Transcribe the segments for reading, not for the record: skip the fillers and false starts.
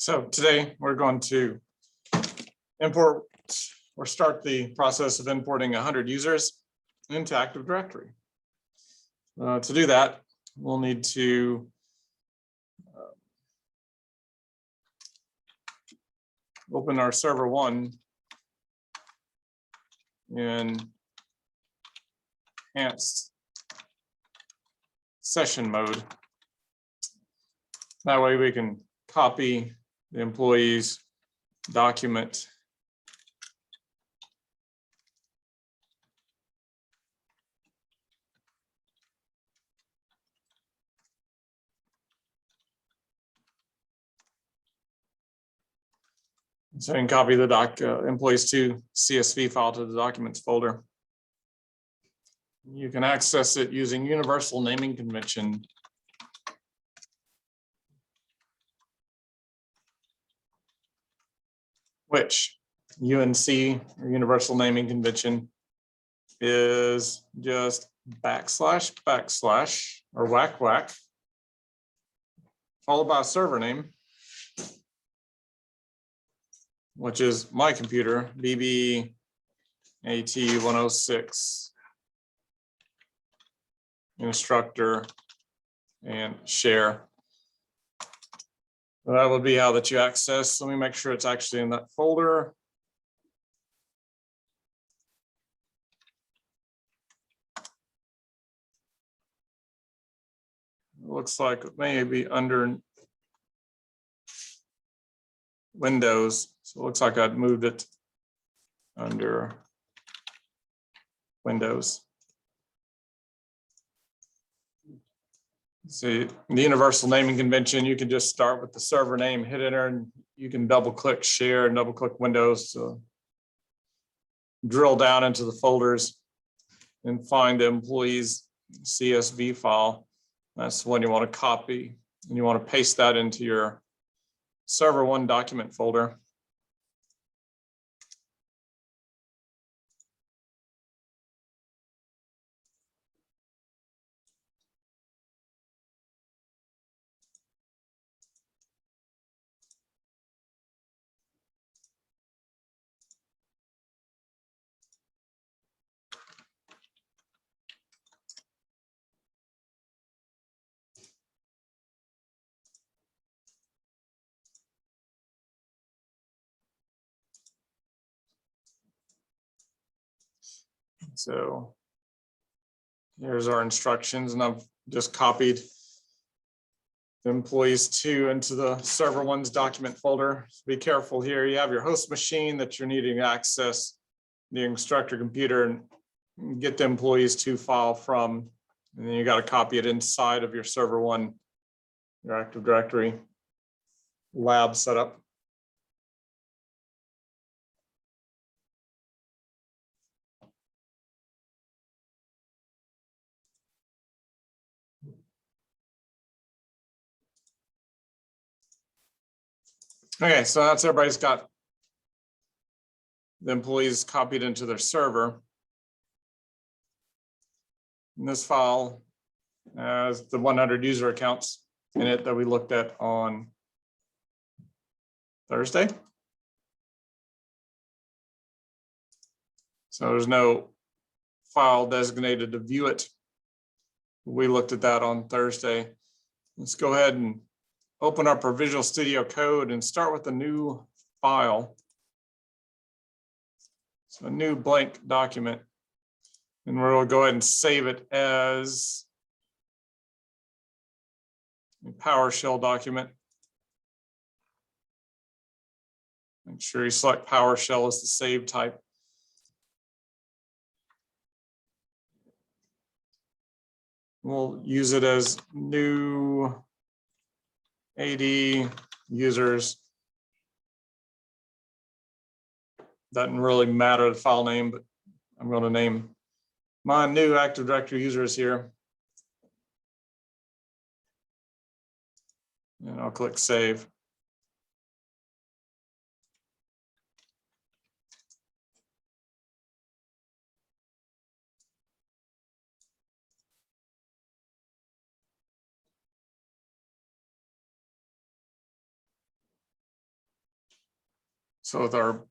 So today we're going to import or start the process of importing 100 users into Active Directory. To do that, we'll need to open our server 1 in enhanced session mode. That way we can copy the employee's document so you can copy the employees to CSV file to the documents folder. You can access it using universal naming convention. Which UNC or universal naming convention is just // or // followed by a server name, which is my computer, BB-AT106, instructor, and share. So that would be how that you access. Let me make sure it's actually in that folder. It looks like it may be under Windows. So it looks like I'd moved it under Windows. See, the universal naming convention, you can just start with the server name, hit enter, and you can double click share and double click Windows to drill down into the folders and find the employee's CSV file. That's the one you want to copy, and you want to paste that into your server 1 document folder. So here's our instructions, and I've just copied the employees 2 into the server 1's document folder. So be careful here. You have your host machine that you're needing to access the instructor computer and get the employees 2 file from, and then you got to copy it inside of your server 1, your Active Directory lab setup. Okay, so that's everybody's got the employees copied into their server. And this file has the 100 user accounts in it that we looked at on Thursday. So there's no file designated to view it. We looked at that on Thursday. Let's go ahead and open up our Visual Studio Code and start with a new file. So a new blank document. And we'll go ahead and save it as a PowerShell document. Make sure you select PowerShell as the save type. We'll use it as new AD users. Doesn't really matter the file name, but I'm going to name my new Active Directory users here. And I'll click save. So with our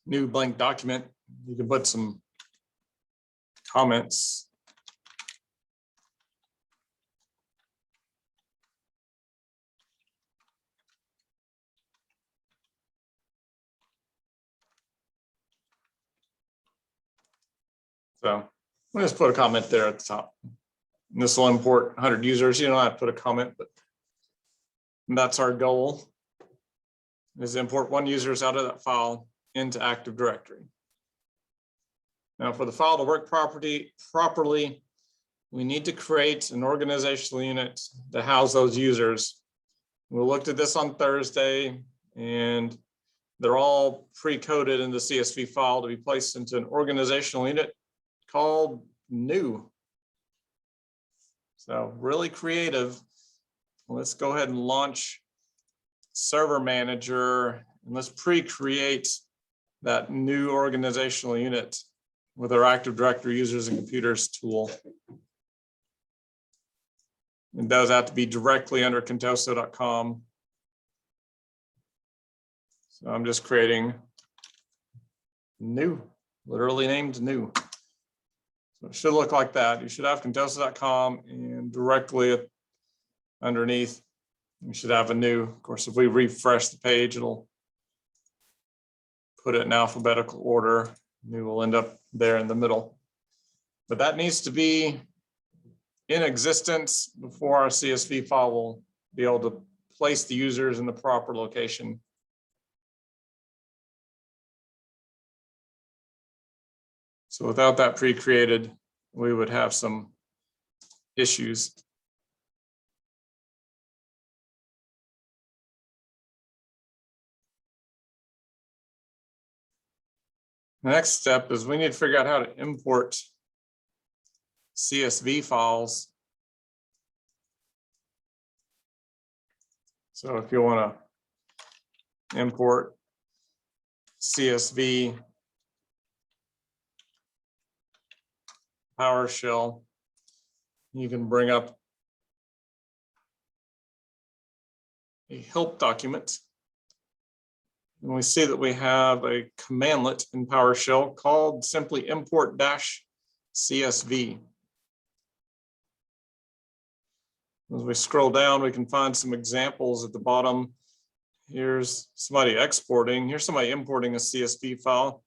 new blank document, you can put some comments. So we'll just put a comment there at the top. And this will import 100 users. You don't have to put a comment, but that's our goal, is import 1 users out of that file into Active Directory. Now for the file to work properly, we need to create an organizational unit to house those users. We looked at this on Thursday, and they're all pre-coded in the CSV file to be placed into an organizational unit called new. So really creative. Let's go ahead and launch Server Manager, and let's pre-create that new organizational unit with our Active Directory users and computers tool. It does have to be directly under contoso.com. So I'm just creating new, literally named new. So it should look like that. You should have contoso.com, and directly underneath, you should have a new. Of course, if we refresh the page, it'll put it in alphabetical order. New will end up there in the middle. But that needs to be in existence before our CSV file will be able to place the users in the proper location. So without that pre-created, we would have some issues. The next step is we need to figure out how to import CSV files. So if you want to import CSV Powershell, you can bring up a help document. And we see that we have a commandlet in PowerShell called simply import-CSV. As we scroll down, we can find some examples at the bottom. Here's somebody exporting. Here's somebody importing a CSV file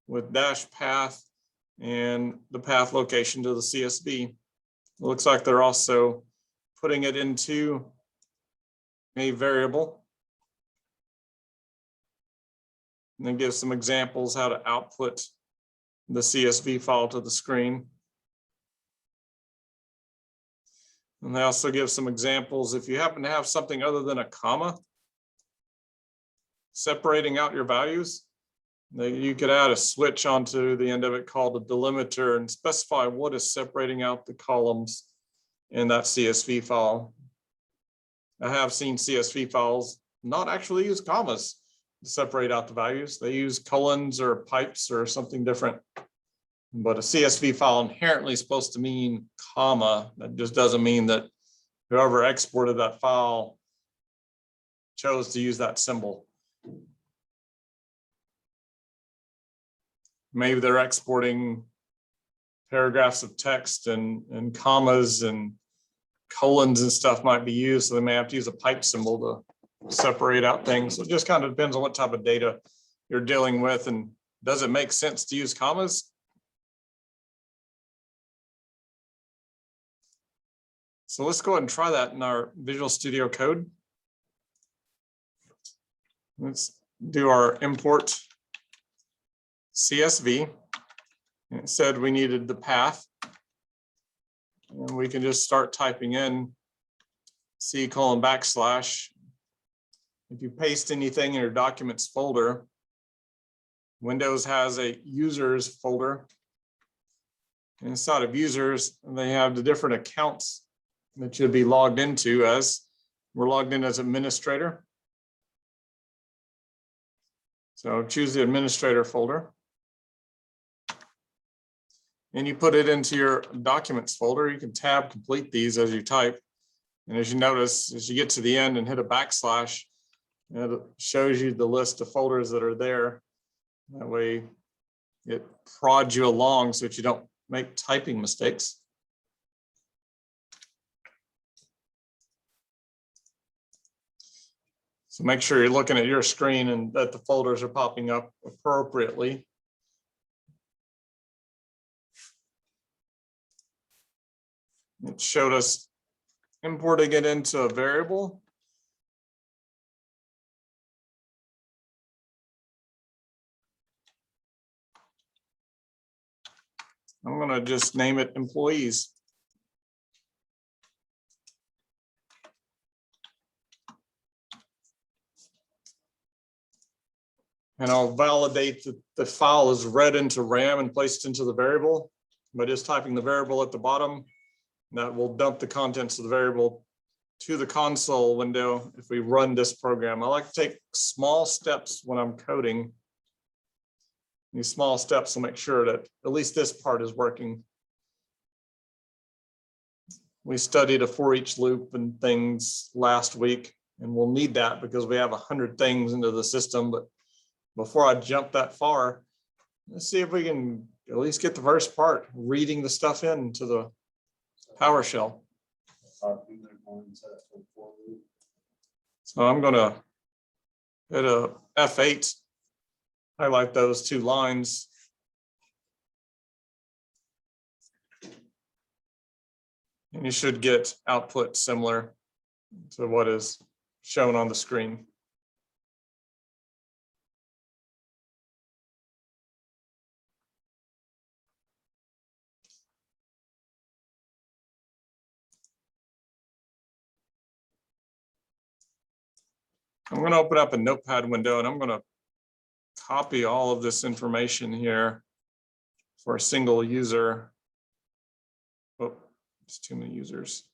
with -path and the path location to the CSV. It looks like they're also putting it into a variable. And then give some examples how to output the CSV file to the screen. And they also give some examples if you happen to have something other than a comma separating out your values, you could add a switch onto the end of it called a delimiter and specify what is separating out the columns in that CSV file. I have seen CSV files not actually use commas to separate out the values. They use colons or pipes or something different. But a CSV file inherently is supposed to mean comma. That just doesn't mean that whoever exported that file chose to use that symbol. Maybe they're exporting paragraphs of text and commas and colons and stuff might be used. So they may have to use a pipe symbol to separate out things. So it just kind of depends on what type of data you're dealing with, and does it make sense to use commas? So let's go ahead and try that in our Visual Studio Code. Let's do our import CSV. And it said we needed the path. And we can just start typing in C:\\. If you paste anything in your documents folder, Windows has a users folder. And inside of users, they have the different accounts that you'd be logged into as. We're logged in as administrator. So choose the administrator folder. And you put it into your documents folder. You can tab complete these as you type. And as you notice, as you get to the end and hit a \, And it shows you the list of folders that are there. That way it prods you along so that you don't make typing mistakes. So make sure you're looking at your screen and that the folders are popping up appropriately. It showed us importing it into a variable. I'm going to just name it employees. And I'll validate that the file is read into RAM and placed into the variable by just typing the variable at the bottom. That will dump the contents of the variable to the console window if we run this program. I like to take small steps when I'm coding. These small steps will make sure that at least this part is working. We studied a for each loop and things last week, and we'll need that because we have 100 things into the system. But before I jump that far, let's see if we can at least get the first part, reading the stuff into the PowerShell. So I'm going to hit a F8, highlight those 2 lines. And you should get output similar to what is shown on the screen. I'm going to open up a notepad window and I'm going to copy all of this information here for a single user. Oh, it's too many users.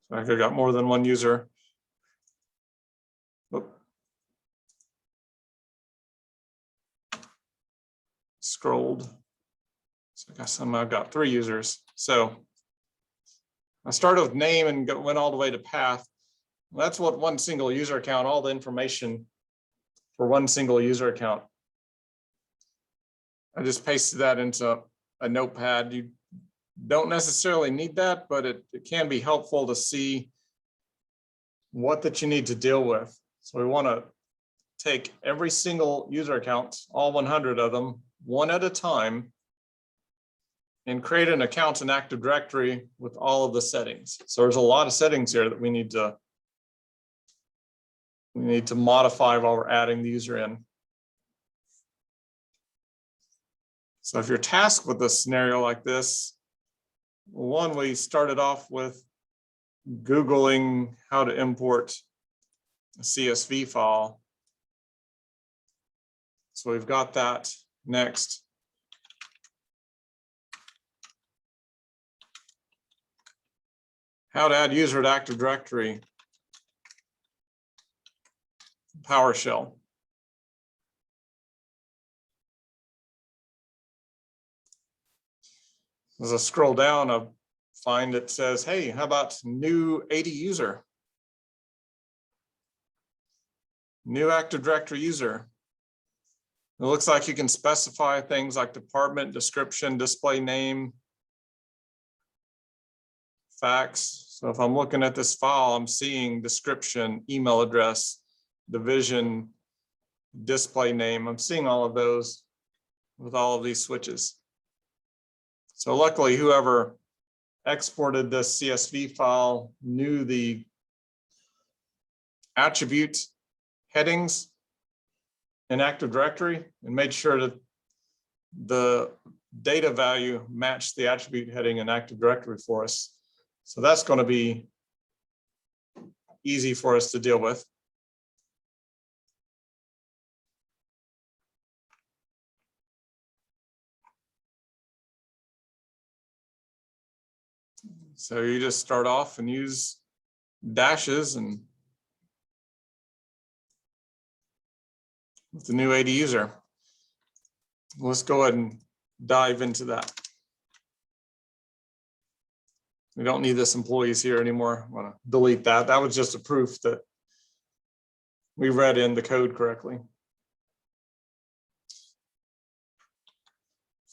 So I could have got more than one user. Oh. Scrolled. So I guess I've got 3 users. So I started with name and went all the way to path. Well, that's what one single user account, all the information for one single user account. I just pasted that into a notepad. You don't necessarily need that, but it can be helpful to see what that you need to deal with. So we want to take every single user account, all 100 of them, one at a time, and create an account in Active Directory with all of the settings. So there's a lot of settings here that we need to modify while we're adding the user in. So if you're tasked with a scenario like this, one, we started off with Googling how to import a CSV file. So we've got that. Next, how to add user to Active Directory, PowerShell. As I scroll down, I find it says, hey, how about new 80 user? New Active Directory user. It looks like you can specify things like department, description, display name, facts. So if I'm looking at this file, I'm seeing description, email address, division, display name. I'm seeing all of those with all of these switches. So luckily, whoever exported this CSV file knew the attribute headings in Active Directory and made sure that the data value matched the attribute heading in Active Directory for us. So that's going to be easy for us to deal with. So you just start off and use dashes and with the new 80 user. let's go ahead and dive into that. We don't need this employees here anymore. I want to delete that. That was just a proof that we read in the code correctly.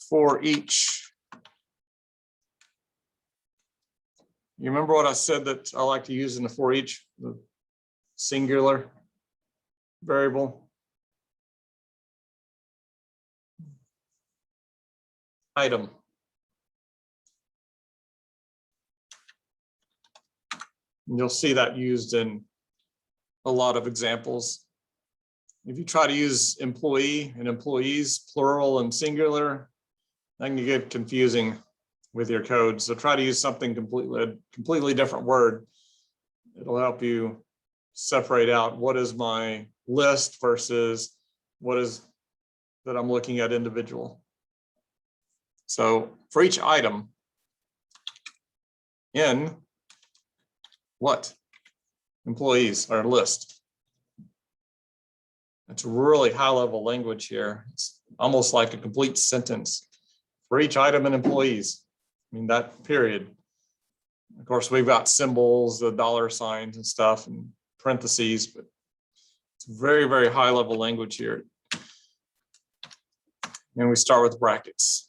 For each. You remember what I said that I like to use in the for each, the singular variable? Item. And you'll see that used in a lot of examples. If you try to use employee and employees, plural and singular, that can get confusing with your code. So try to use something completely different word. It'll help you separate out what is my list versus what is that I'm looking at individual. So for each item in what? Employees or list. It's really high level language here. It's almost like a complete sentence for each item in employees. I mean, that period. Of course, we've got symbols, the dollar signs and stuff and parentheses, but it's very, very high level language here. And we start with brackets.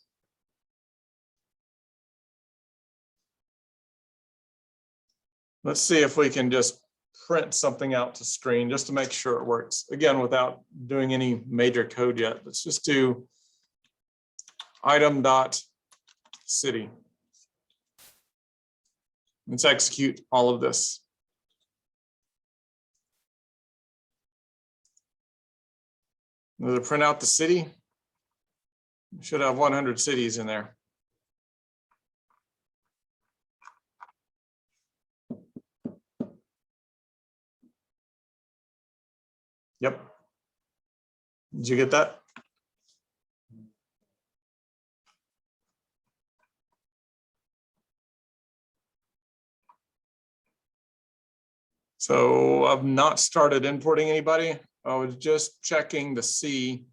Let's see if we can just print something out to screen just to make sure it works. Again, without doing any major code yet, let's just do item.city. Let's execute all of this. Does it print out the city? We should have 100 cities in there. Yep. Did you get that? So I've not started importing anybody. I was just checking to see,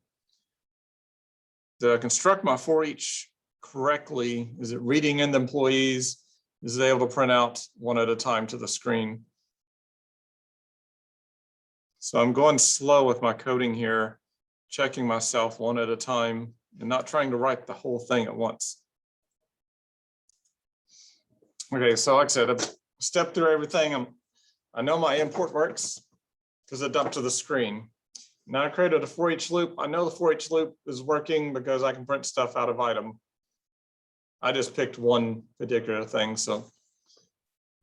did I construct my for each correctly? Is it reading in the employees? Is it able to print out one at a time to the screen? So I'm going slow with my coding here, checking myself one at a time and not trying to write the whole thing at once. Okay, so like I said, I've stepped through everything. I know my import works because it dumped to the screen. Now I created a for each loop. I know the for each loop is working because I can print stuff out of item. I just picked one particular thing. So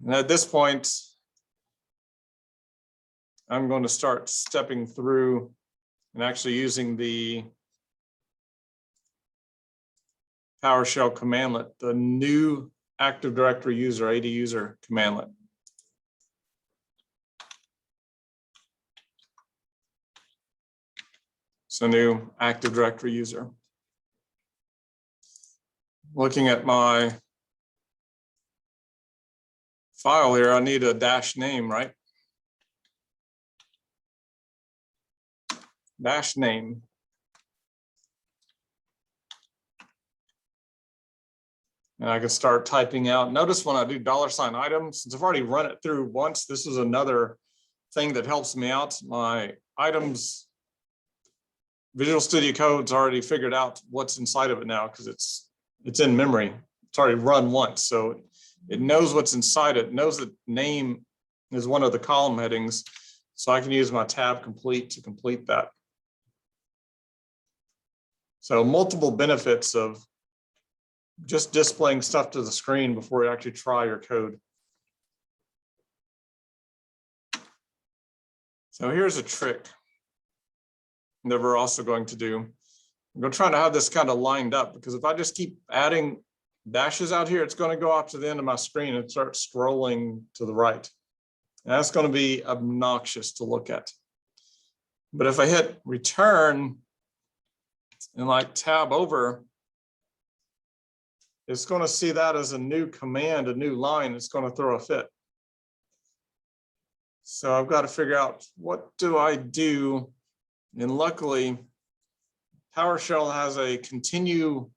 and at this point, I'm going to start stepping through and actually using the PowerShell commandlet, the new Active Directory user, AD user commandlet. So new Active Directory user. Looking at my file here, I need a dash name, right? Dash name. And I can start typing out. Notice when I do $item, since I've already run it through once, this is another thing that helps me out. My items, Visual Studio Code's already figured out what's inside of it now because it's in memory. It's already run once, so it knows what's inside it. It knows that name is one of the column headings, so I can use my tab complete to complete that. So multiple benefits of just displaying stuff to the screen before you actually try your code. So here's a trick that we're also going to do. I'm going to try to have this kind of lined up because if I just keep adding dashes out here, it's going to go off to the end of my screen and start scrolling to the right. And that's going to be obnoxious to look at. But if I hit return and like tab over, it's going to see that as a new command, a new line. It's going to throw a fit. So I've got to figure out what do I do. And luckily, PowerShell has a continue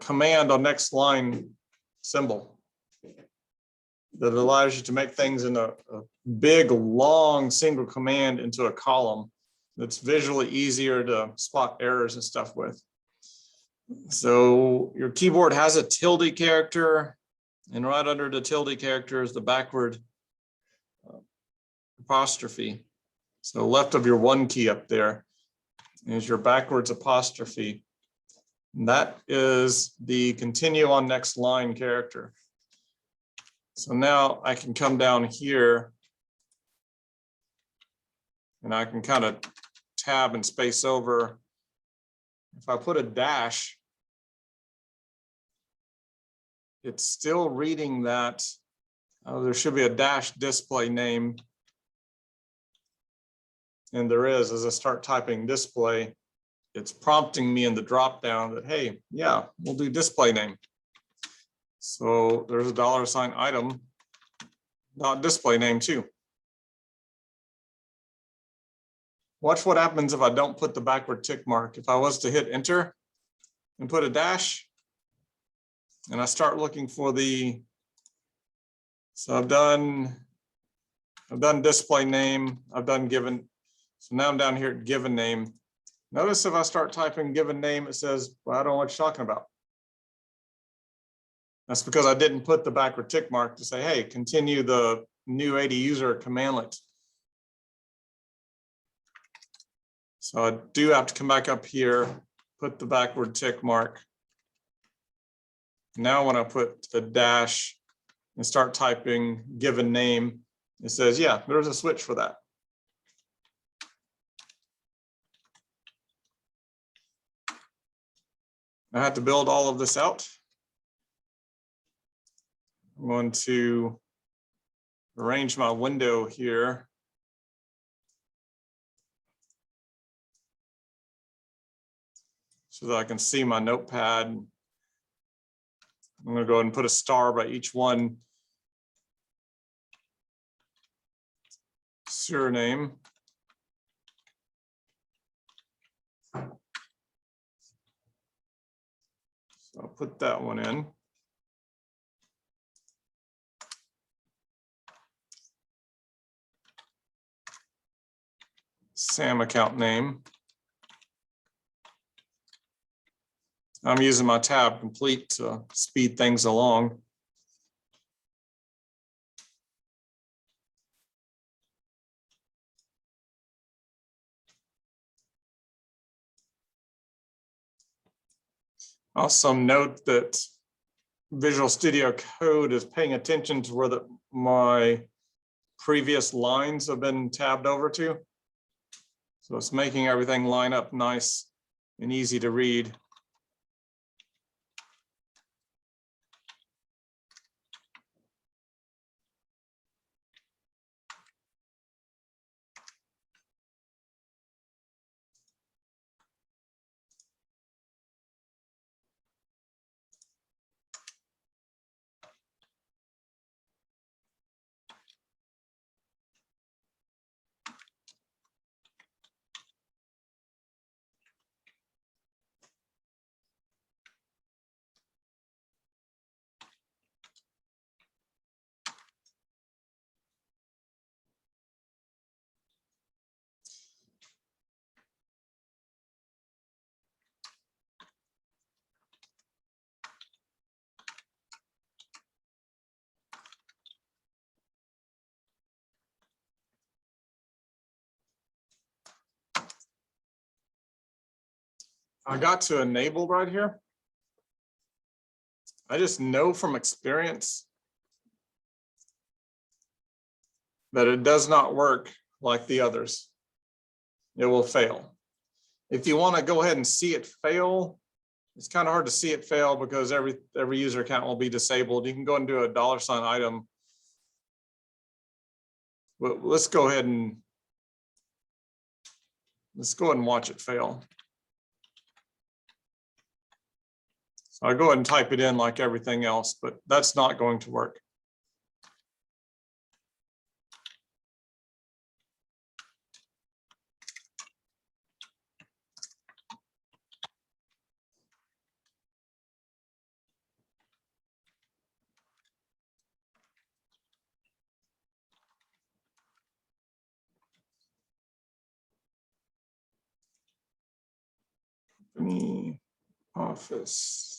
command on next line symbol that allows you to make things in a big, long single command into a column that's visually easier to spot errors and stuff with. So your keyboard has a tilde character, and right under the tilde character is the backward apostrophe. So left of your one key up there is your backwards apostrophe. And that is the continue on next line character. So now I can come down here and I can kind of tab and space over. If I put a dash, it's still reading that. There should be a dash display name. And there is, as I start typing display, it's prompting me in the drop down that, hey, yeah, we'll do display name. So there's a $sign item, not display name too. Watch what happens if I don't put the backward tick mark. If I was to hit enter and put a dash, and I start looking for the, so I've done display name, I've done given, so now I'm down here at given name. Notice if I start typing given name, it says, well, I don't know what you're talking about. That's because I didn't put the backward tick mark to say, hey, continue the new 80 user commandlet. So I do have to come back up here, put the backward tick mark. Now when I put the dash and start typing given name, it says, yeah, there's a switch for that. I had to build all of this out. I'm going to arrange my window here. So that I can see my notepad. I'm going to go ahead and put a star by each one. Surname. So I'll put that one in. SAM account name. I'm using my tab complete to speed things along. Also note that Visual Studio Code is paying attention to where my previous lines have been tabbed over to. So it's making everything line up nice and easy to read. I got to enable right here. I just know from experience that it does not work like the others. It will fail. If you want to go ahead and see it fail, it's kind of hard to see it fail because every user account will be disabled. You can go and do a $sign item. But let's go ahead and watch it fail. So I go ahead and type it in like everything else, but that's not going to work. company office.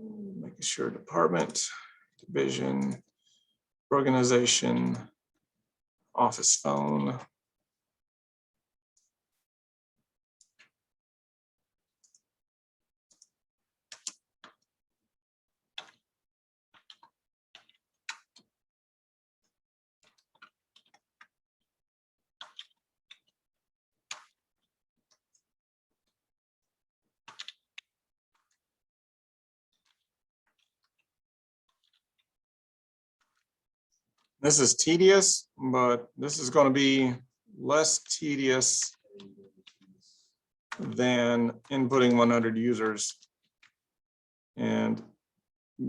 Making sure department, division, organization, office phone. This is tedious, but this is going to be less tedious than inputting 100 users and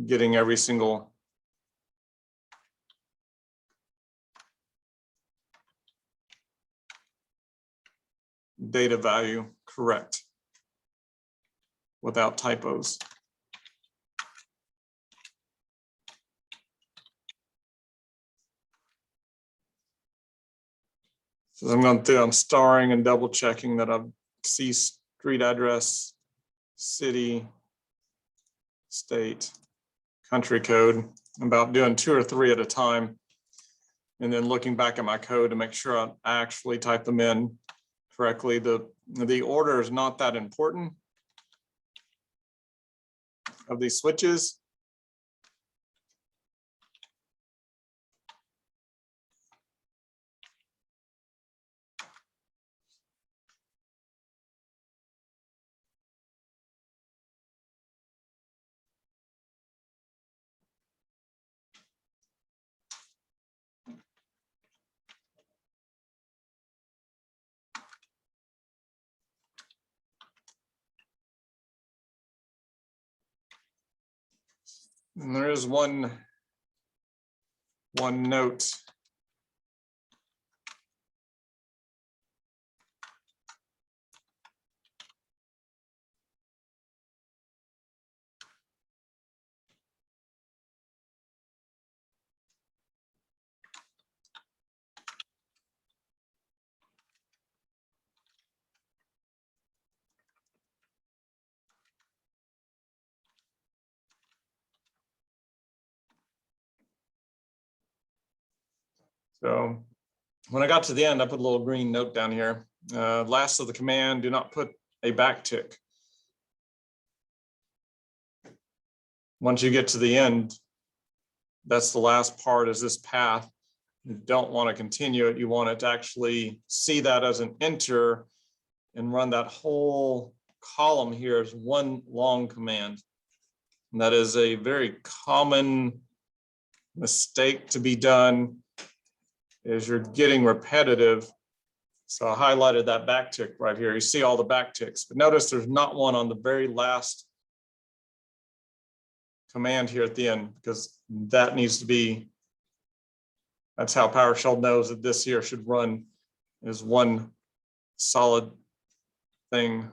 getting every single data value correct without typos. So I'm starring and double checking that I see street address, city, state, country code. I'm about doing 2 or 3 at a time, and then looking back at my code to make sure I actually type them in correctly. The order is not that important of these switches. And there is one note. So when I got to the end, I put a little green note down here. Last of the command, do not put a backtick. Once you get to the end, that's the last part, is this path. You don't want to continue it. You want it to actually see that as an enter and run that whole column here as one long command. And that is a very common mistake to be done, is you're getting repetitive. So I highlighted that backtick right here. You see all the backticks, but notice there's not one on the very last command here at the end, because that needs to be, that's how PowerShell knows that this here should run as one solid thing.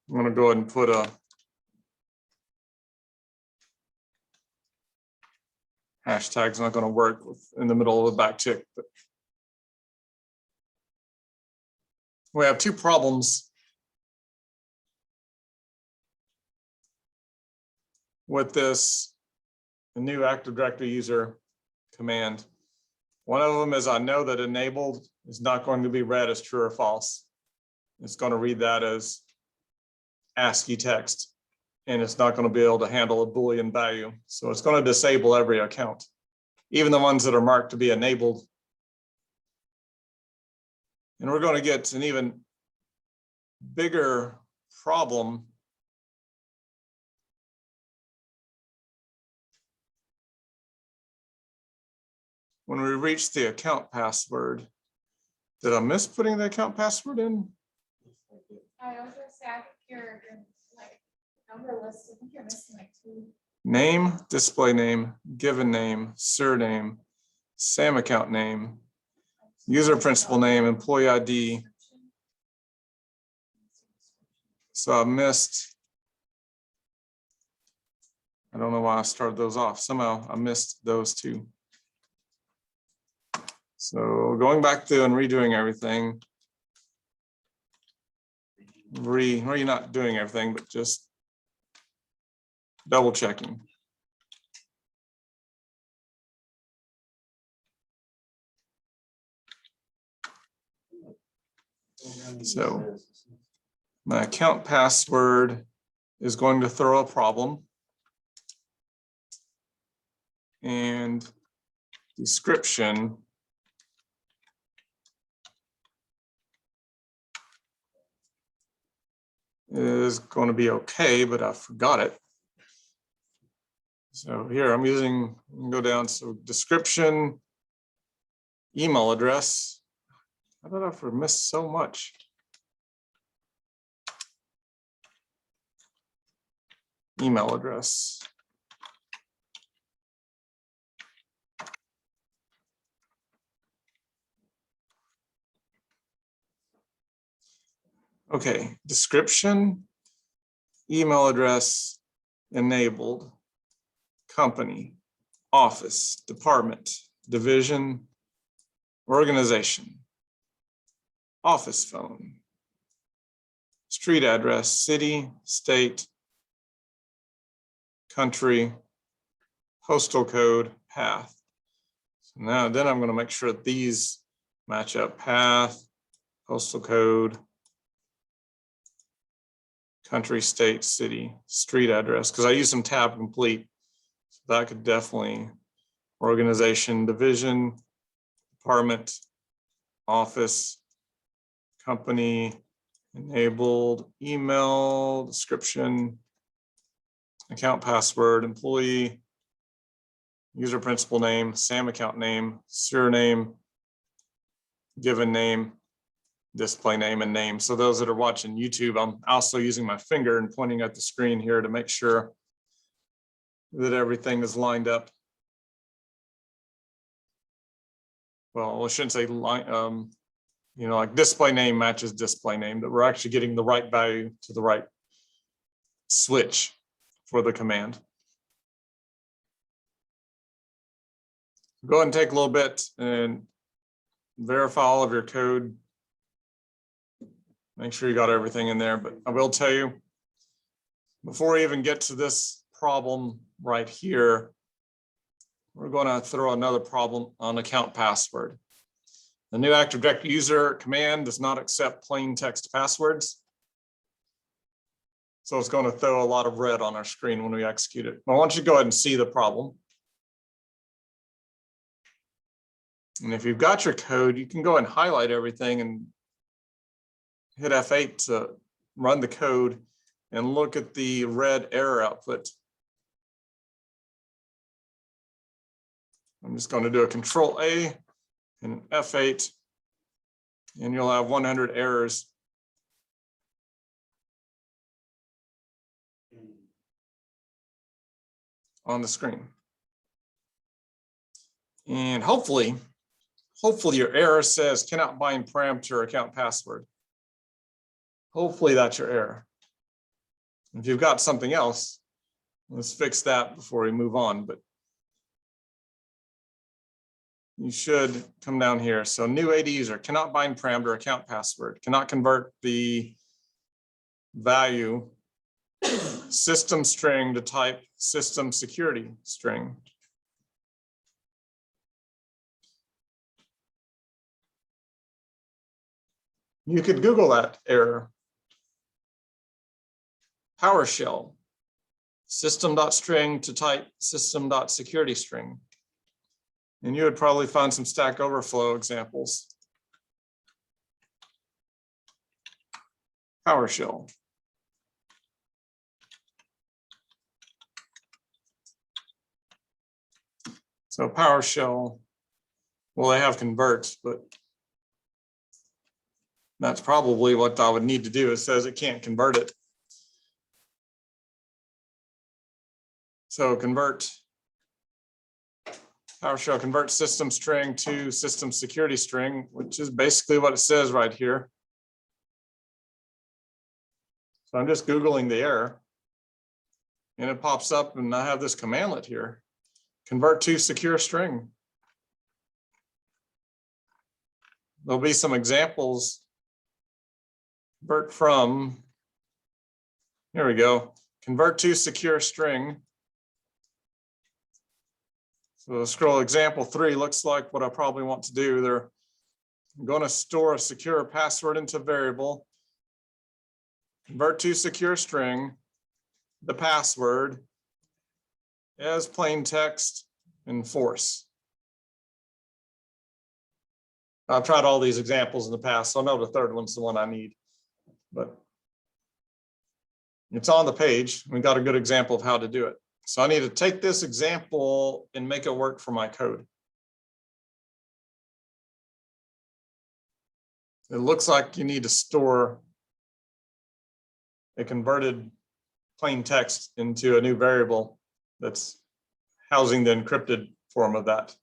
I'm going to go ahead and put a hashtag's not going to work in the middle of the backtick, but we have 2 problems with this new Active Directory user command. One of them is I know that enabled is not going to be read as true or false. It's going to read that as ASCII text, and it's not going to be able to handle a Boolean value. So it's going to disable every account, even the ones that are marked to be enabled. And we're going to get an even bigger problem when we reach the account password. Did I miss putting the account password in? I was gonna say, I think you're like number list. I think you're missing like 2. Name, display name, given name, surname, SAM account name, user principal name, employee ID. So I missed, I don't know why I started those off. Somehow I missed those 2. So going back through and redoing everything. Well, you're not doing everything, but just double checking. So my account password is going to throw a problem. And description is going to be okay, but I forgot it. So here I'm using, go down, so description, email address. I don't know if I missed so much. Email address. Okay, description, email address enabled, company, office, department, division, organization, office phone, street address, city, state, country, postal code, path. So now then I'm going to make sure that these match up: path, postal code, country, state, city, street address, because I use some tab complete. So that could definitely, organization, division, department, office, company, enabled, email, description, account password, employee, user principal name, SAM account name, surname, given name, display name, and name. So those that are watching YouTube, I'm also using my finger and pointing at the screen here to make sure that everything is lined up. Well, I shouldn't say line, like display name matches display name, that we're actually getting the right value to the right switch for the command. Go ahead and take a little bit and verify all of your code. Make sure you got everything in there, but I will tell you, before we even get to this problem right here, we're going to throw another problem on account password. The new Active Directory user command does not accept plain text passwords. So it's going to throw a lot of red on our screen when we execute it. I want you to go ahead and see the problem. And if you've got your code, you can go and highlight everything and hit F8 to run the code and look at the red error output. I'm just going to do a Control A and F8, and you'll have 100 errors. On the screen. And hopefully your error says cannot bind parameter account password. Hopefully that's your error. If you've got something else, let's fix that before we move on. But you should come down here. So new AD user cannot bind parameter account password, cannot convert the value system string to type system security string. You could Google that error. PowerShell, system.string to type system.security string. And you would probably find some Stack Overflow examples. PowerShell. So PowerShell, well, they have converts, but that's probably what I would need to do. It says it can't convert it. So PowerShell converts system string to system security string, which is basically what it says right here. So I'm just Googling the error and it pops up and I have this commandlet here, convert to secure string. There'll be some examples. Convert from, here we go, convert to secure string. So scroll example 3 looks like what I probably want to do. They're going to store a secure password into variable, convert to secure string, the password as plain text, enforce. I've tried all these examples in the past, so I know the third one's the one I need, but it's on the page. We got a good example of how to do it. So I need to take this example and make it work for my code. It looks like you need to store a converted plain text into a new variable that's housing the encrypted form of that.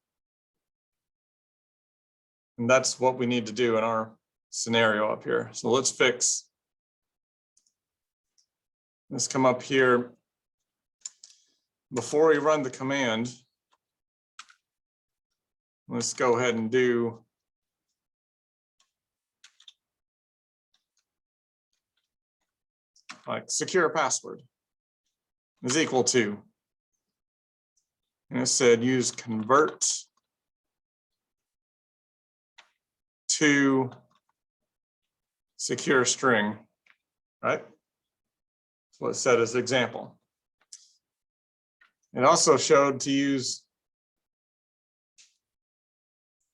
And that's what we need to do in our scenario up here. So let's come up here. Before we run the command, let's go ahead and do like secure password is equal to, and it said use convert to secure string, right? That's what it said as the example. It also showed to use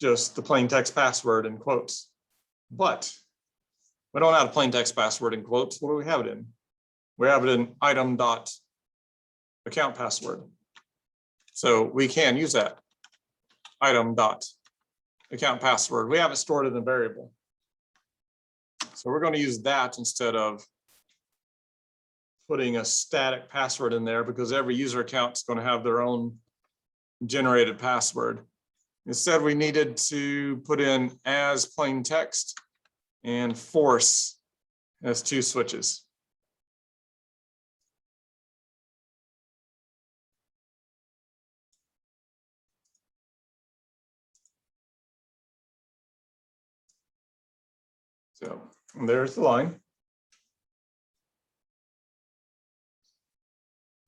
just the plain text password in quotes, but we don't have a plain text password in quotes. What do we have it in? We have it in item.account password. So we can use that item.account password. We have it stored in the variable. So we're going to use that instead of putting a static password in there, because every user account is going to have their own generated password. Instead, we needed to put in as plain text and force as 2 switches. So there's the line.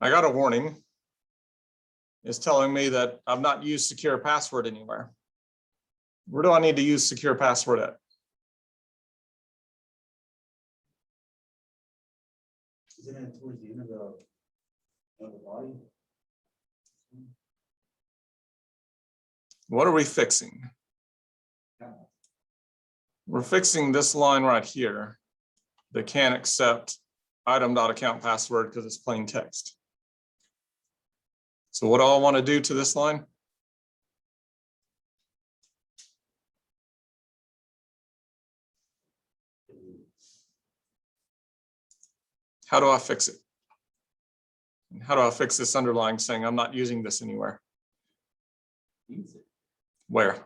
I got a warning. It's telling me that I've not used secure password anywhere. Where do I need to use secure password at? Isn't it towards the end of the body? What are we fixing? We're fixing this line right here that can't accept item.account password because it's plain text. So what do I want to do to this line? How do I fix it? How do I fix this underlying saying I'm not using this anywhere? Where?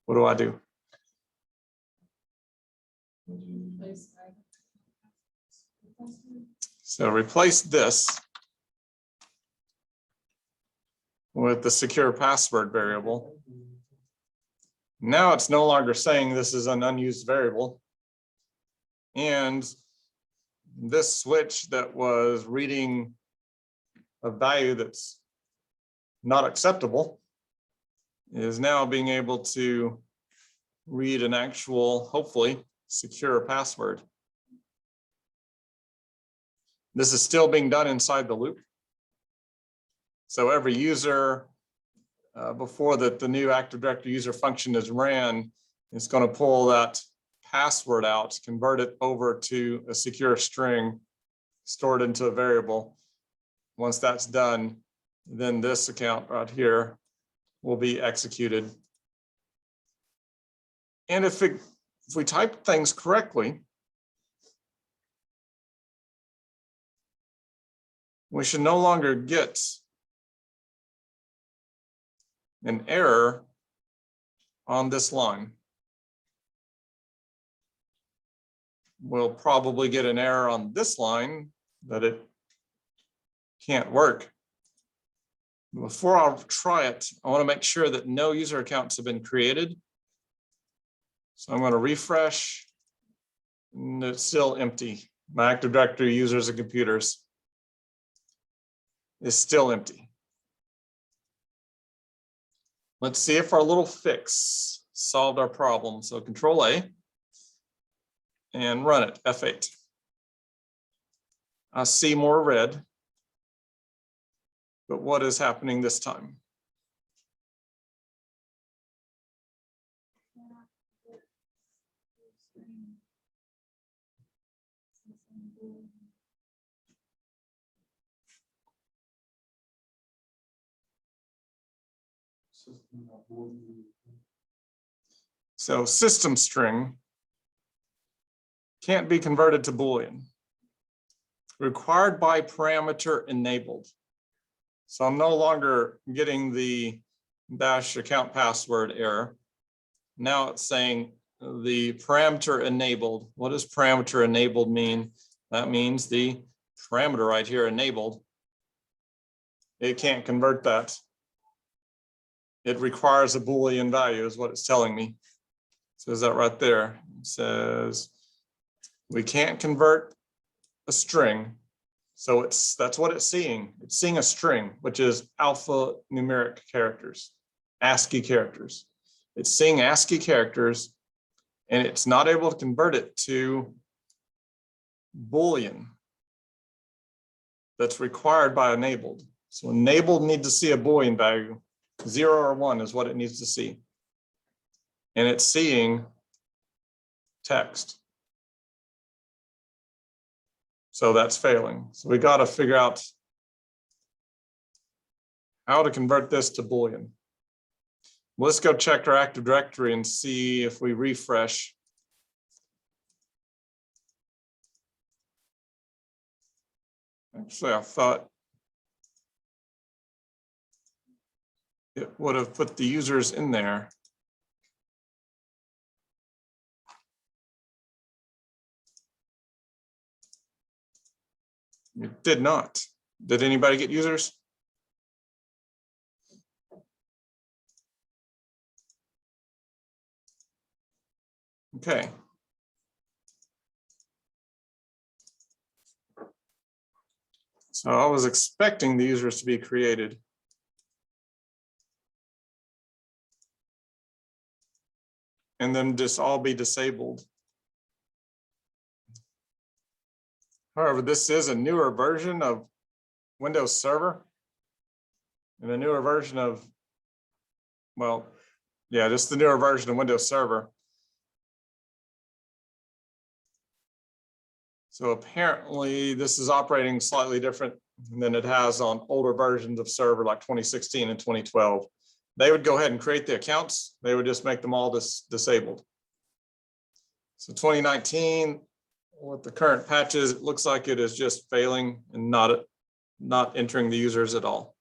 What do I do? So replace this with the secure password variable. Now it's no longer saying this is an unused variable. And this switch that was reading a value that's not acceptable is now being able to read an actual, hopefully, secure password. This is still being done inside the loop. So every user, before the new Active Directory user function is ran, is going to pull that password out, convert it over to a secure string, stored into a variable. Once that's done, then this account right here will be executed. And if we type things correctly, we should no longer get an error on this line. We'll probably get an error on this line that it can't work. Before I try it, I want to make sure that no user accounts have been created. So I'm going to refresh, and it's still empty. My Active Directory users and computers is still empty. Let's see if our little fix solved our problem. So Control A and run it, F8. I see more red, but what is happening this time? So system string can't be converted to Boolean. Required by parameter enabled. So I'm no longer getting the dash account password error. Now it's saying the parameter enabled. What does parameter enabled mean? That means the parameter right here enabled. It can't convert that. It requires a Boolean value is what it's telling me. It says that right there. It says we can't convert a string. So that's what it's seeing. It's seeing a string, which is alphanumeric characters, ASCII characters. It's seeing ASCII characters and it's not able to convert it to Boolean that's required by enabled. So enabled needs to see a Boolean value. 0 or 1 is what it needs to see. And it's seeing text. So that's failing. So we got to figure out how to convert this to Boolean. Let's go check our Active Directory and see if we refresh. Actually, I thought it would have put the users in there. It did not. Did anybody get users? Okay. So I was expecting the users to be created. And then just all be disabled. However, this is a newer version of Windows Server and a newer version of, well, yeah, just the newer version of Windows Server. So apparently this is operating slightly different than it has on older versions of Server like 2016 and 2012. They would go ahead and create the accounts. They would just make them all disabled. So 2019, with the current patches, it looks like it is just failing and not entering the users at all.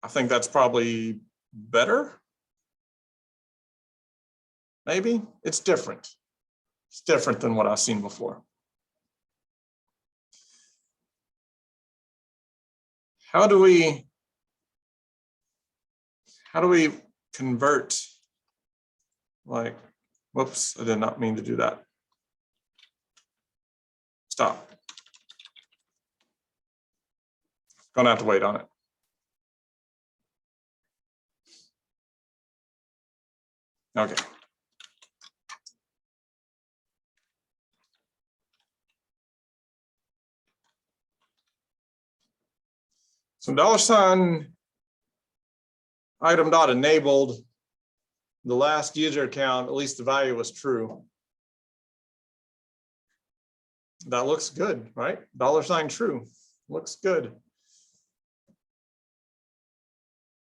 I think that's probably better. Maybe it's different. It's different than what I've seen before. How do we convert, like, whoops, I did not mean to do that. Stop. Gonna have to wait on it. Okay. So $item.enabled the last user account, at least the value was true. That looks good, right? $ true, looks good.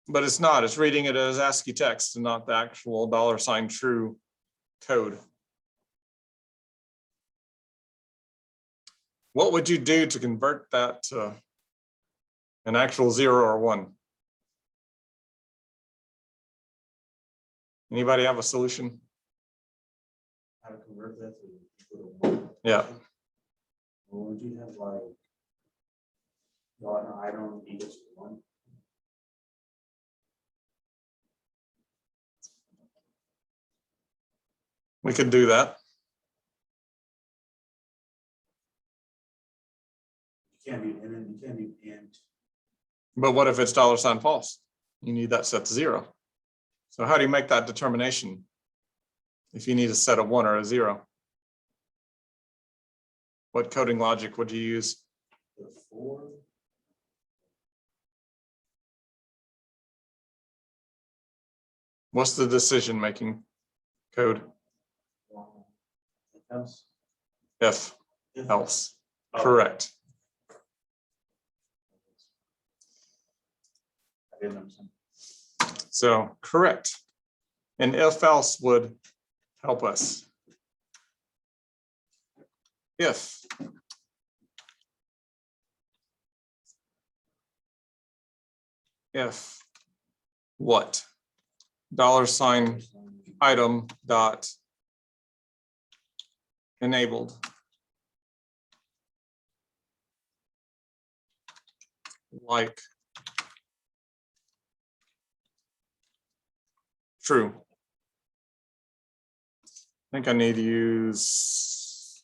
But it's not, it's reading it as ASCII text and not the actual $ true code. What would you do to convert that to an actual 0 or 1? Anybody have a solution? How to convert that to equal to 1? Yeah. Well, would you have like, an item equals to 1? We could do that. You can't be in, you can't be in. But what if it's $ false? You need that set to 0. So how do you make that determination? If you need a set of 1 or a 0? What coding logic would you use? The 4. What's the decision-making code? Else. If else. Correct. I didn't understand. So correct. And if else would help us. If what? $ item dot enabled. Like true. I think I need to use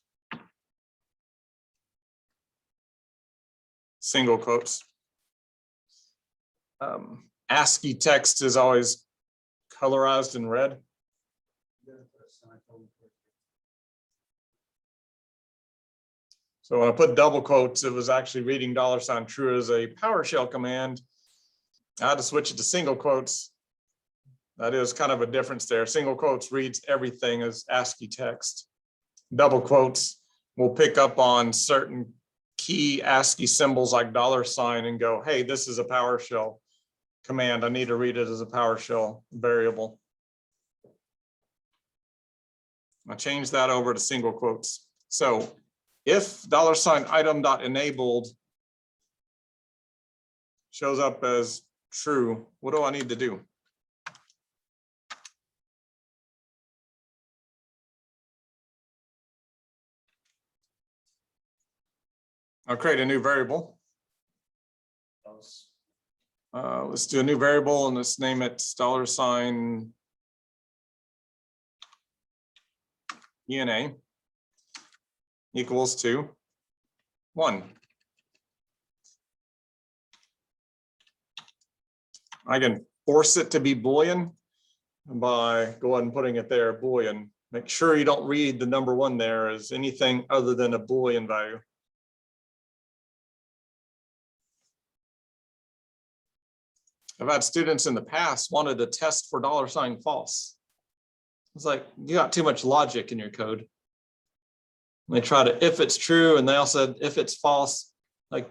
single quotes. ASCII text is always colorized in red. So when I put double quotes, it was actually reading $ true as a PowerShell command. I had to switch it to single quotes. That is kind of a difference there. Single quotes reads everything as ASCII text. Double quotes will pick up on certain key ASCII symbols like $ and go, hey, this is a PowerShell command. I need to read it as a PowerShell variable. I changed that over to single quotes. So if $item.enabled shows up as true, what do I need to do? I'll create a new variable. Let's do a new variable and let's name it $ENA equals to 1. I can force it to be Boolean by go ahead and putting it there, Boolean. Make sure you don't read the number 1 there as anything other than a Boolean value. I've had students in the past wanted to test for $ false. It's like, you got too much logic in your code. And they try to, if it's true, and they all said, if it's false, like,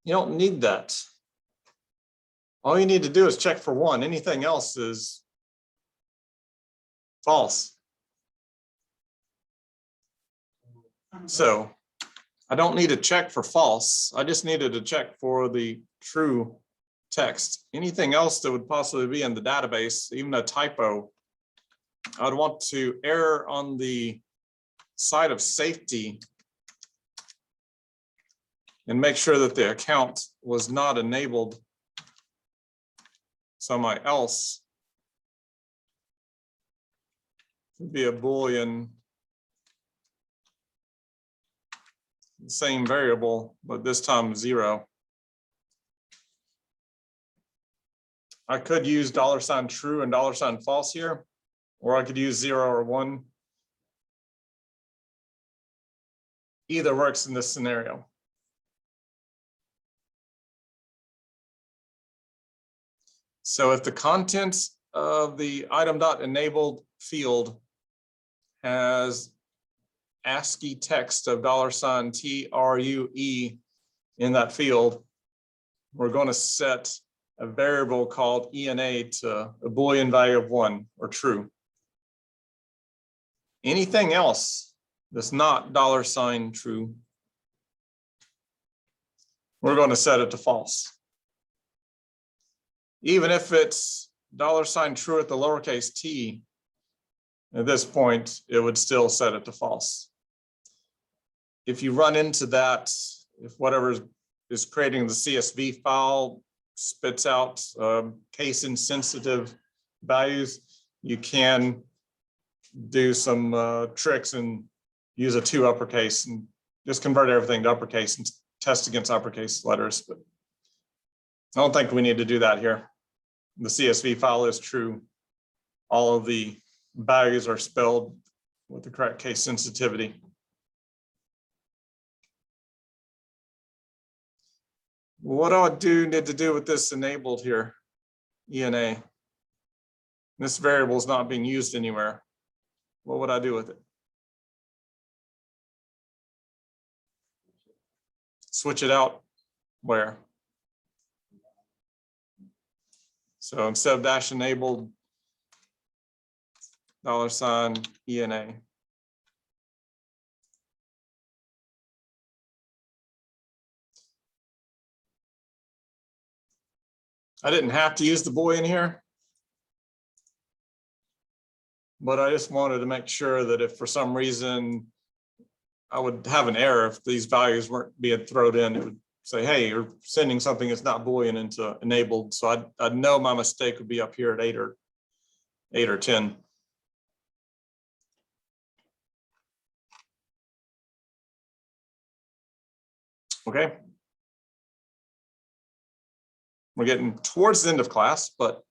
you don't need that. All you need to do is check for 1. Anything else is false. So I don't need to check for false. I just needed to check for the true text. Anything else that would possibly be in the database, even a typo, I'd want to err on the side of safety and make sure that the account was not enabled. So my else would be a Boolean, same variable, but this time 0. I could use $true and $false here, or I could use 0 or 1. Either works in this scenario. So if the contents of the item.enabled field has ASCII text of $TRUE in that field, we're going to set a variable called ENA to a Boolean value of 1 or true. Anything else that's not $true, we're going to set it to false. Even if it's $true at the lowercase t, at this point, it would still set it to false. If you run into that, if whatever is creating the CSV file spits out case insensitive values, you can do some tricks and use a 2 uppercase and just convert everything to uppercase and test against uppercase letters. But I don't think we need to do that here. The CSV file is true. All of the values are spelled with the correct case sensitivity. What do I need to do with this enabled here? ENA. This variable is not being used anywhere. What would I do with it? Switch it out where? So instead of dash enabled, $ENA. I didn't have to use the Boolean here, but I just wanted to make sure that if for some reason I would have an error if these values weren't being thrown in, it would say, hey, you're sending something that's not Boolean into enabled. So I'd know my mistake would be up here at 8 or 10. Okay. We're getting towards the end of class, but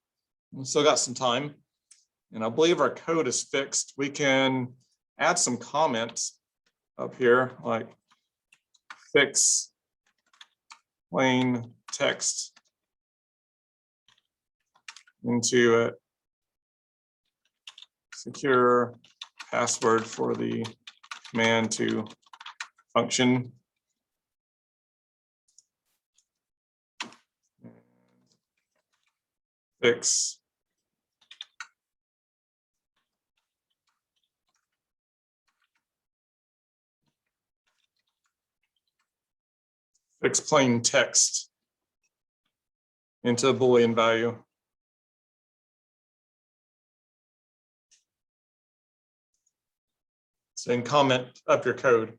we still got some time. And I believe our code is fixed. We can add some comments up here, like fix plain text into a secure password for the command to function. Fix plain text into a Boolean value. So then comment up your code.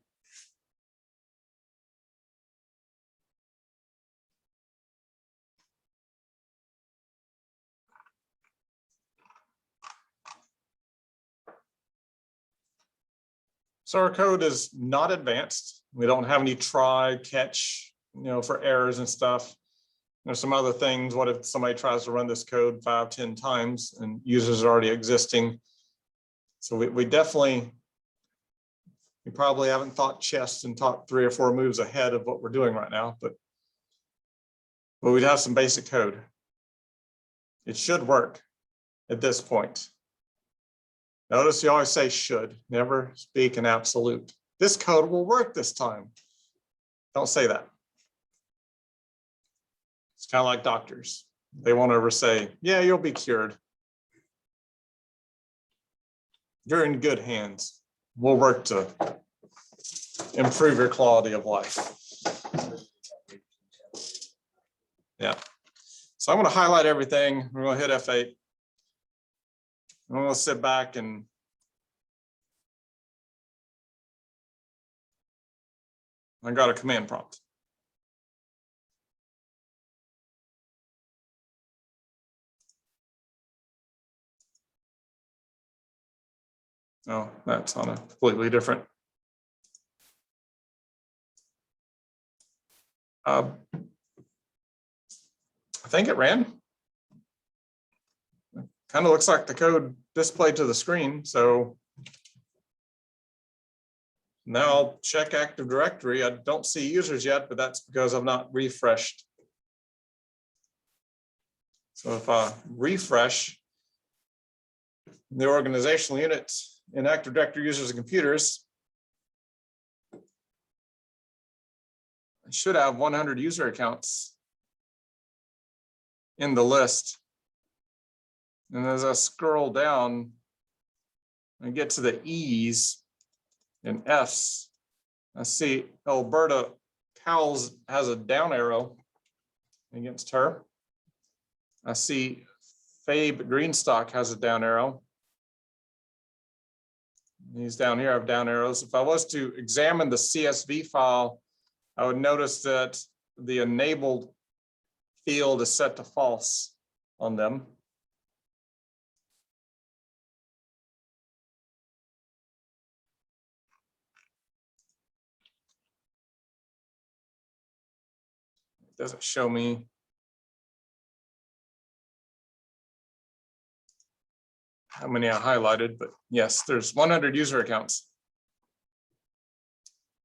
So our code is not advanced. We don't have any try, catch, for errors and stuff. There's some other things. What if somebody tries to run this code 5, 10 times and users are already existing? So we probably haven't thought chess and thought 3 or 4 moves ahead of what we're doing right now, but we'd have some basic code. It should work at this point. Notice you always say should, never speak in absolute. This code will work this time. Don't say that. It's kind of like doctors. They won't ever say, yeah, you'll be cured. You're in good hands. We'll work to improve your quality of life. Yeah. So I'm going to highlight everything. We're going to hit F8. I'm going to sit back and I got a command prompt. Oh, that's on a completely different. I think it ran. Kind of looks like the code displayed to the screen. So now I'll check Active Directory. I don't see users yet, but that's because I've not refreshed. So if I refresh, the organizational unit in Active Directory users and computers should have 100 user accounts in the list. And as I scroll down and get to the E's and F's, I see Alberta Cowles has a down arrow against her. I see Fabe Greenstock has a down arrow. These down here have down arrows. If I was to examine the CSV file, I would notice that the enabled field is set to false on them. It doesn't show me how many I highlighted, but yes, there's 100 user accounts.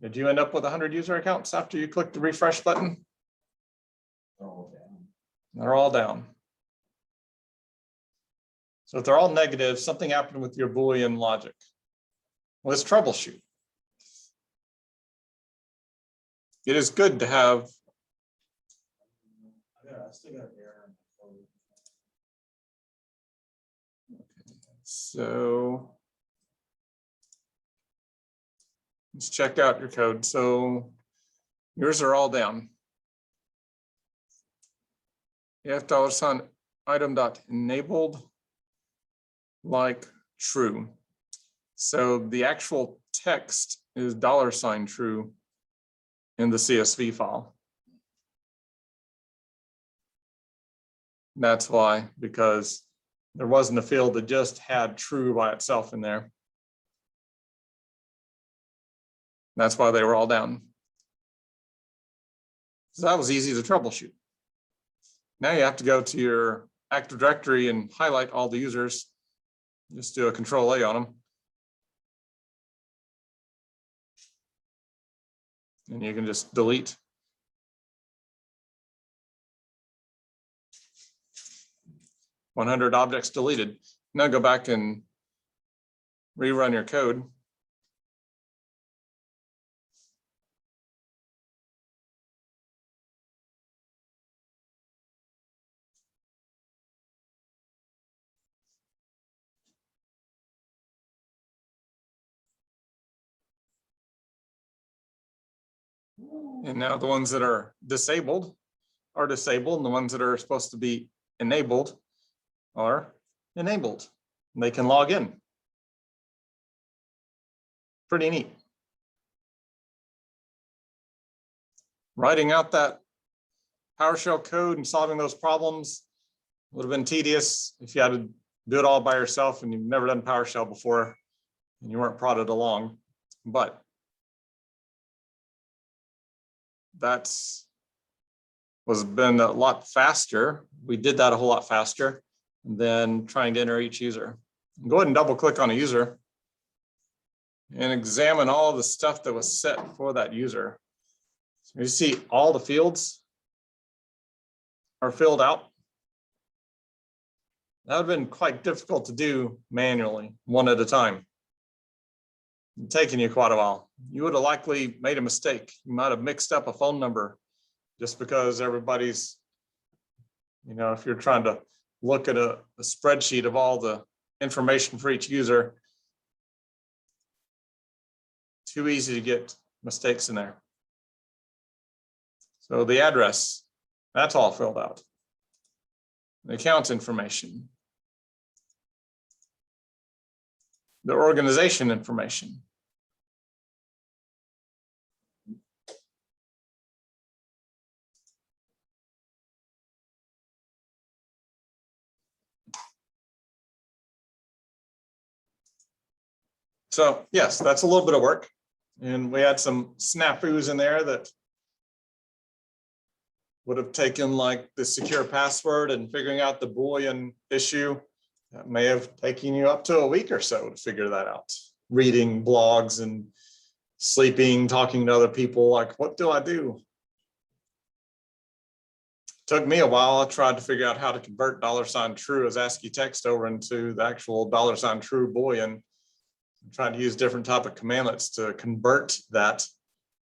Did you end up with 100 user accounts after you click the refresh button? Oh, damn. They're all down. So if they're all negative, something happened with your Boolean logic. Let's troubleshoot. It is good to have. I still got error. So let's check out your code. So yours are all down. You have $sign item.enabled like true. So the actual text is $sign true in the CSV file. That's why, because there wasn't a field that just had true by itself in there. That's why they were all down. So that was easy to troubleshoot. Now you have to go to your Active Directory and highlight all the users. Just do a Control-A on them. And you can just delete. "100 objects deleted." Now go back and rerun your code. And now the ones that are disabled, and the ones that are supposed to be enabled are enabled. And they can log in. Pretty neat. Writing out that PowerShell code and solving those problems would have been tedious if you had to do it all by yourself and you've never done PowerShell before and you weren't prodded along. But that's been a lot faster. We did that a whole lot faster than trying to enter each user. Go ahead and double click on a user and examine all the stuff that was set for that user. So you see all the fields are filled out. That would have been quite difficult to do manually, one at a time. It's taken you quite a while. You would have likely made a mistake. You might have mixed up a phone number just because everybody's, if you're trying to look at a spreadsheet of all the information for each user, too easy to get mistakes in there. So the address, that's all filled out. The account information. The organization information. So yes, that's a little bit of work. And we had some snafus in there that would have taken like the secure password and figuring out the Boolean issue. That may have taken you up to a week or so to figure that out. Reading blogs and sleeping, talking to other people, like, what do I do? Took me a while. I tried to figure out how to convert $true as ASCII text over into the actual $true Boolean. Trying to use different type of commandlets to convert that.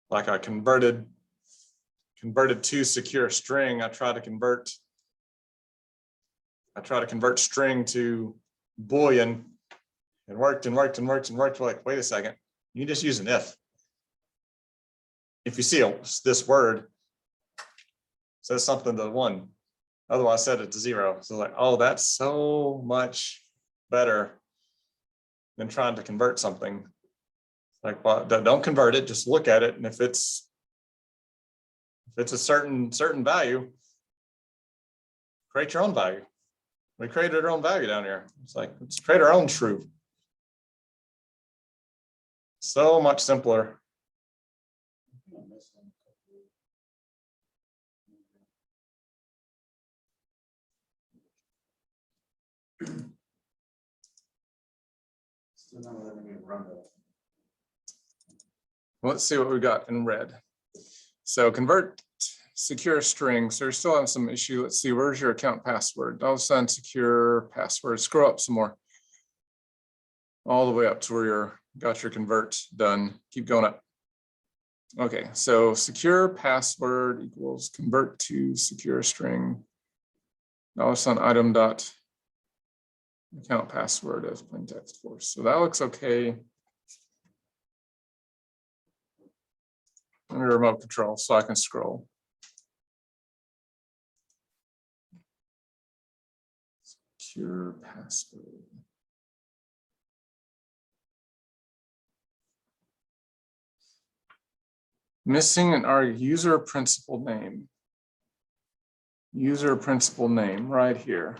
Like I converted to secure string. I try to convert string to Boolean. It worked and worked and worked and worked. Like, wait a second, you can just use an if. If you see this word says something to 1, otherwise set it to 0. So like, oh, that's so much better than trying to convert something. Like, well, don't convert it, just look at it. And if it's a certain value, create your own value. We created our own value down here. It's like, let's create our own true. So much simpler. Still not letting me run that. Let's see what we got in red. So convert secure string. So you're still having some issue. Let's see, where's your account password? $, secure password. Scroll up some more. All the way up to where you're got your convert done. Keep going up. Okay, so secure password equals convert to secure string. $item dot account password as plain text force. So that looks okay. Let me remote control so I can scroll. Secure password. Missing in our user principal name. User principal name right here.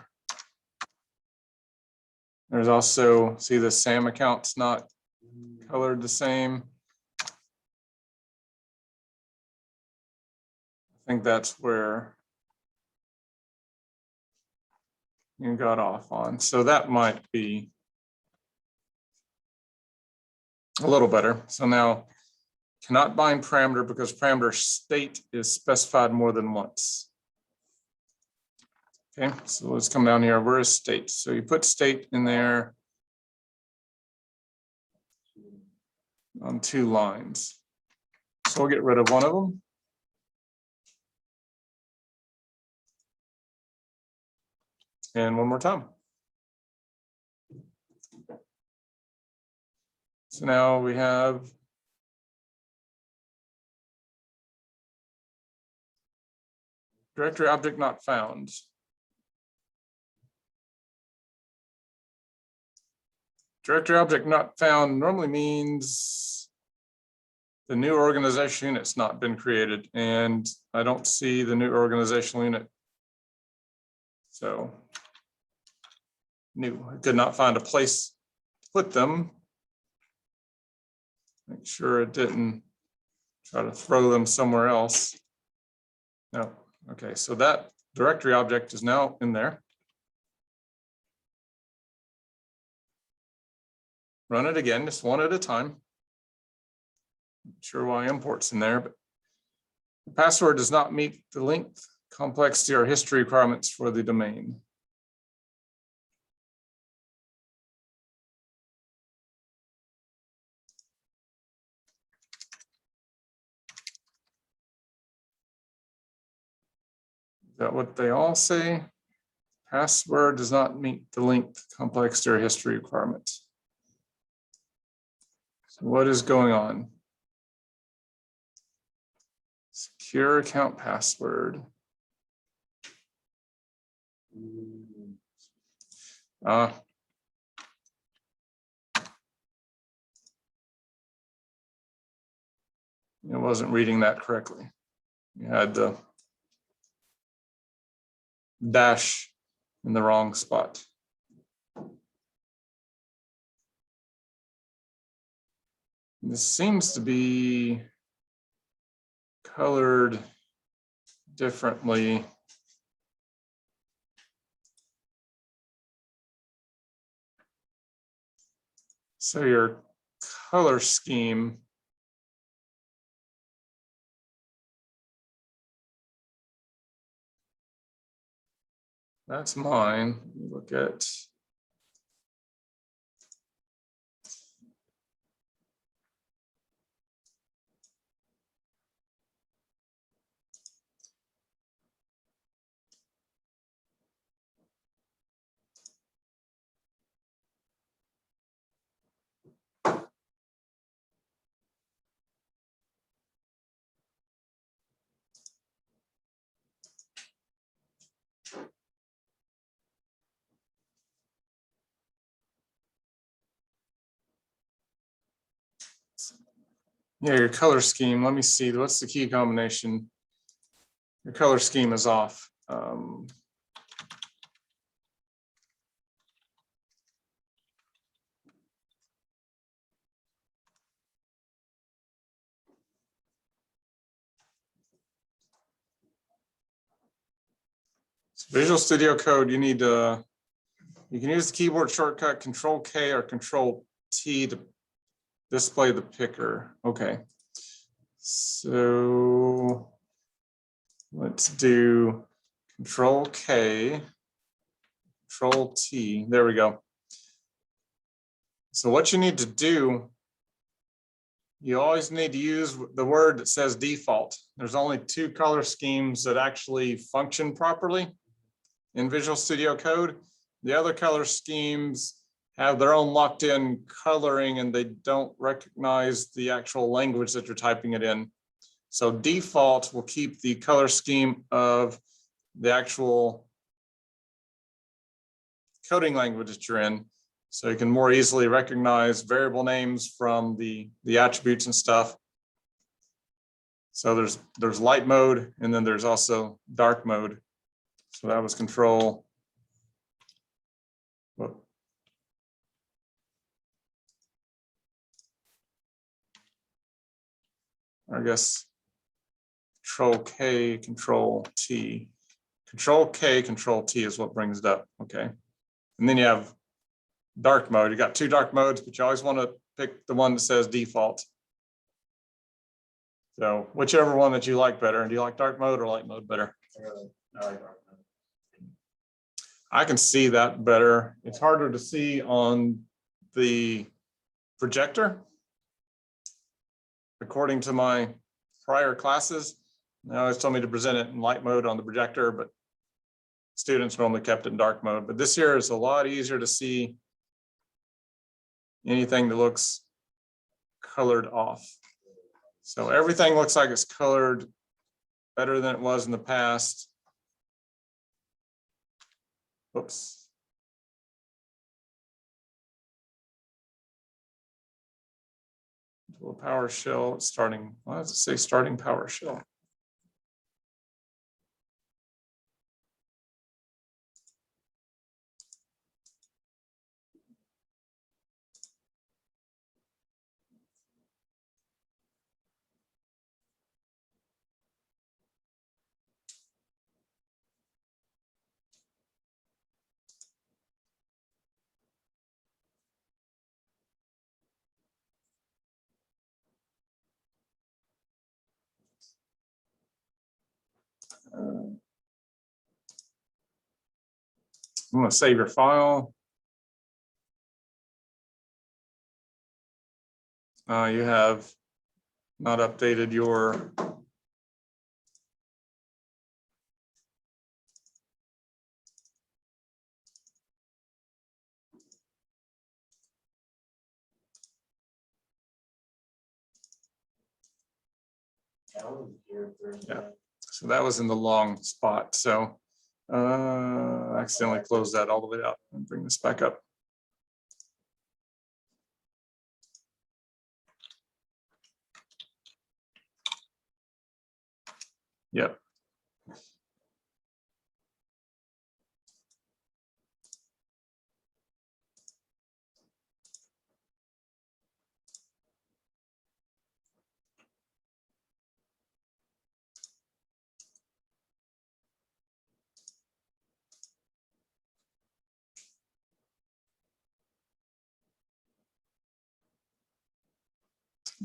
There's also, see the SAM account's not colored the same. I think that's where you got off on. So that might be a little better. So now cannot bind parameter because parameter state is specified more than once. Okay, so let's come down here. Where is state? So you put state in there on 2 lines. So we'll get rid of one of them. And one more time. So now we have directory object not found. Directory object not found normally means the new organizational unit's not been created, and I don't see the new organizational unit. So new, I could not find a place to put them. Make sure it didn't try to throw them somewhere else. No, okay, so that directory object is now in there. Run it again, just one at a time. Not sure why import's in there, but the password does not meet the length, complexity, or history requirements for the domain. Is that what they all say? Password does not meet the length, complexity, or history requirements. So what is going on? Secure account password. It wasn't reading that correctly. You had the dash in the wrong spot. This seems to be colored differently. So your color scheme That's mine. Look at. Yeah, your color scheme. Let me see. What's the key combination? Your color scheme is off. Visual Studio Code, you need to, you can use the keyboard shortcut Control K or Control T to display the picker. Okay. So let's do Control K, Control T. There we go. So what you need to do, you always need to use the word that says default. There's only two color schemes that actually function properly in Visual Studio Code. The other color schemes have their own locked in coloring and they don't recognize the actual language that you're typing it in. So default will keep the color scheme of the actual coding language that you're in. So you can more easily recognize variable names from the attributes and stuff. So there's light mode and then there's also dark mode. So that was control. Whoa. I guess Control K, Control T. Control K, Control T is what brings it up. Okay. And then you have dark mode. You got two dark modes, but you always want to pick the one that says default. So whichever one that you like better. Do you like dark mode or light mode better? I like dark mode. I can see that better. It's harder to see on the projector. According to my prior classes, they always told me to present it in light mode on the projector, but students normally kept it in dark mode. But this here is a lot easier to see anything that looks colored off. So everything looks like it's colored better than it was in the past. Oops. PowerShell starting, why does it say starting PowerShell? I'm going to save your file. You have not updated your yeah. So that was in the long spot. So I accidentally closed that all the way out and bring this back up. Yep.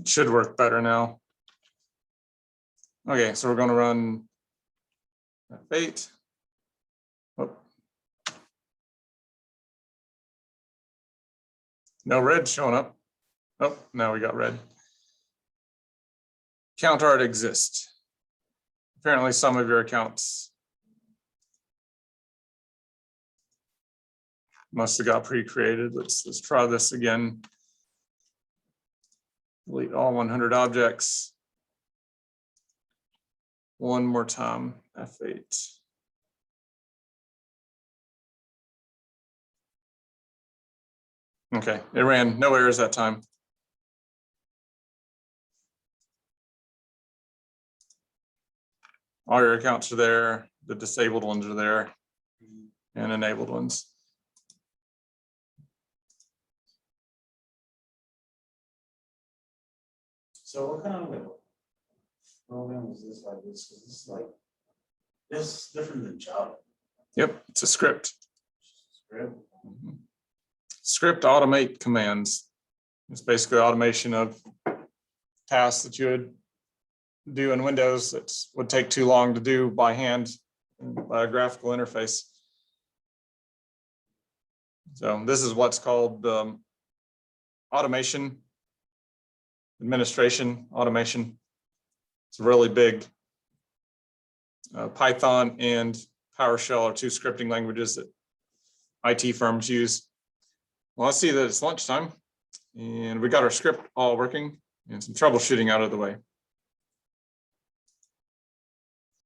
It should work better now. Okay, so we're going to run F8. Oh, No red showing up. Oh, now we got red. Account already exists. Apparently some of your accounts must have got pre-created. Let's try this again. Delete all 100 objects. One more time, F8. Okay, it ran, no errors that time. All your accounts are there, the disabled ones are there, and enabled ones. So what kind of a program is this like this? 'Cause this is like, this is different than Java. Yep, it's a script. Script. Script automate commands. It's basically automation of tasks that you would do in Windows that would take too long to do by hand by a graphical interface. So this is what's called automation, administration automation. It's really big. Python and PowerShell are two scripting languages that IT firms use. Well, I see that it's lunchtime and we got our script all working and some troubleshooting out of the way.